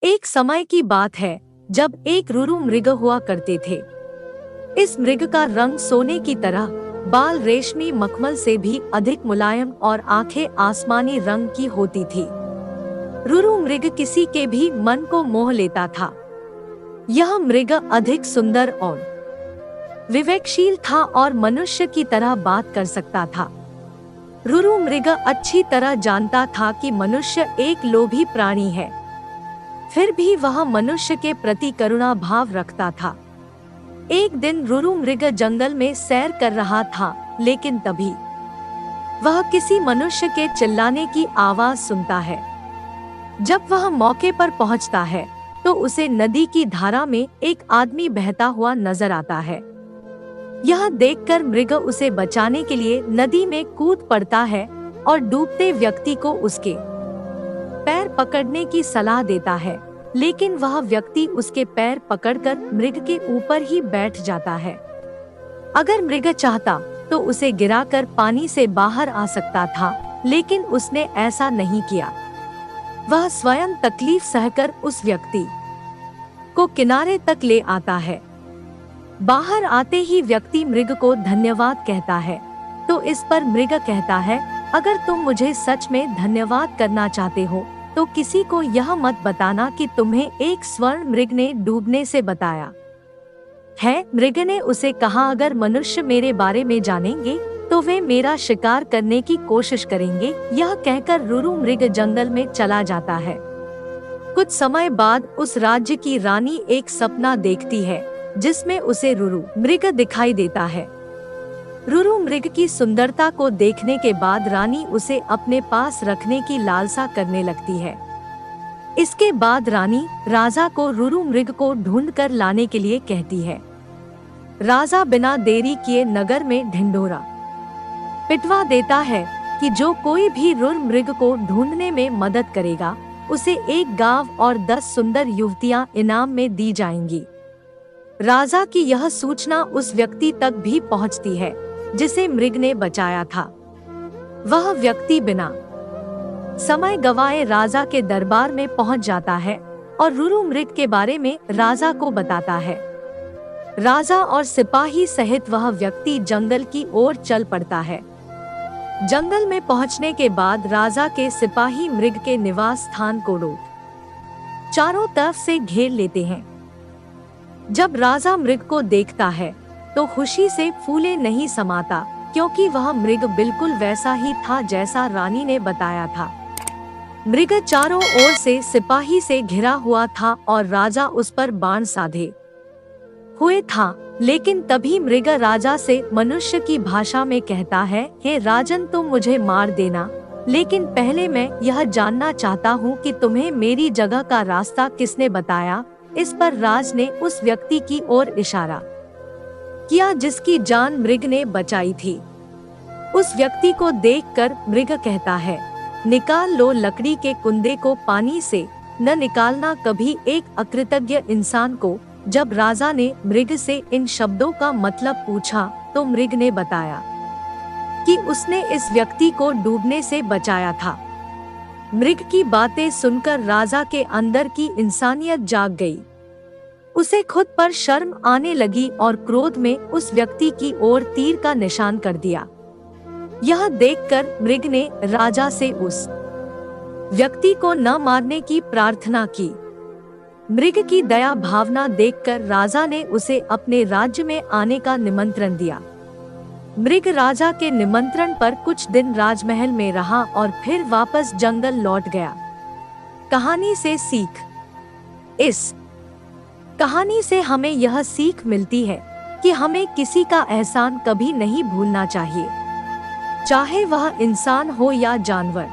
एक समय की बात है जब एक रुरु मृग हुआ करते थे। इस मृग का रंग सोने की तरह, बाल रेशमी मखमल से भी अधिक मुलायम और आंखें आसमानी रंग की होती थी। रुरु मृग किसी के भी मन को मोह लेता था। यह मृग अधिक सुंदर और विवेकशील था और मनुष्य की तरह बात कर सकता था। रुरु मृग अच्छी तरह जानता था कि मनुष्य एक लोभी प्राणी है, फिर भी वह मनुष्य के प्रति करुणा भाव रखता था। एक दिन रुरु मृग जंगल में सैर कर रहा था, लेकिन तभी वह किसी मनुष्य के चिल्लाने की आवाज सुनता है। जब वह मौके पर पहुंचता है तो उसे नदी की धारा में एक आदमी बहता हुआ नजर आता है। यह देखकर मृग उसे बचाने के लिए नदी में कूद पड़ता है और डूबते व्यक्ति को उसके पैर पकड़ने की सलाह देता है, लेकिन वह व्यक्ति उसके पैर पकड़कर मृग के ऊपर ही बैठ जाता है। अगर मृग चाहता तो उसे गिराकर पानी से बाहर आ सकता था, लेकिन उसने ऐसा नहीं किया। वह स्वयं तकलीफ सहकर उस व्यक्ति को किनारे तक ले आता है। बाहर आते ही व्यक्ति मृग को धन्यवाद कहता है, तो इस पर मृग कहता है, अगर तुम मुझे सच में धन्यवाद करना चाहते हो तो किसी को यह मत बताना कि तुम्हें एक स्वर्ण मृग ने डूबने से बताया है। मृग ने उसे कहा, अगर मनुष्य मेरे बारे में जानेंगे तो वे मेरा शिकार करने की कोशिश करेंगे। यह कहकर रुरु मृग जंगल में चला जाता है। कुछ समय बाद उस राज्य की रानी एक सपना देखती है जिसमें उसे रुरु मृग दिखाई देता है। रुरु मृग की सुंदरता को देखने के बाद रानी उसे अपने पास रखने की लालसा करने लगती है। इसके बाद रानी राजा को रुरु मृग को ढूंढकर लाने के लिए कहती है। राजा बिना देरी किए नगर में ढिंढोरा पिटवा देता है कि जो कोई भी रुरु मृग को ढूंढने में मदद करेगा उसे एक गांव और 10 सुंदर युवतियां इनाम में दी जाएंगी। राजा की यह सूचना उस व्यक्ति तक भी पहुंचती है जिसे मृग ने बचाया था। वह व्यक्ति बिना समय गवाए राजा के दरबार में पहुंच जाता है और रुरु मृग के बारे में राजा को बताता है। राजा और सिपाही सहित वह व्यक्ति जंगल की ओर चल पड़ता है। जंगल में पहुंचने के बाद राजा के सिपाही मृग के निवास स्थान को चारों तरफ से घेर लेते हैं। जब राजा मृग को देखता है तो खुशी से फूले नहीं समाता, क्योंकि वह मृग बिल्कुल वैसा ही था जैसा रानी ने बताया था। मृग चारों ओर से सिपाही से घिरा हुआ था और राजा उस पर बाण साधे हुए था, लेकिन तभी मृग राजा से मनुष्य की भाषा में कहता है, हे राजन, तुम मुझे मार देना, लेकिन पहले मैं यह जानना चाहता हूँ कि तुम्हें मेरी जगह का रास्ता किसने बताया। इस पर राज ने उस व्यक्ति की ओर इशारा किया जिसकी जान मृग ने बचाई थी। उस व्यक्ति को देखकर मृग कहता है, निकाल लो लकड़ी के कुंदे को पानी से, न निकालना कभी एक अकृतज्ञ इंसान को। जब राजा ने मृग से इन शब्दों का मतलब पूछा तो मृग ने बताया कि उसने इस व्यक्ति को डूबने से बचाया था। मृग की बातें सुनकर राजा के अंदर की इंसानियत जाग गई। उसे खुद पर शर्म आने लगी और क्रोध में उस व्यक्ति की ओर तीर का निशान कर दिया। यह देखकर मृग ने राजा से उस व्यक्ति को न मारने की प्रार्थना की। मृग की दया भावना देखकर राजा ने उसे अपने राज्य में आने का निमंत्रण दिया। मृग राजा के निमंत्रण पर कुछ दिन राजमहल में रहा और फिर वापस जंगल लौट गया। कहानी से सीख। इस कहानी से हमें यह सीख मिलती है कि हमें किसी का एहसान कभी नहीं भूलना चाहिए, चाहे वह इंसान हो या जानवर।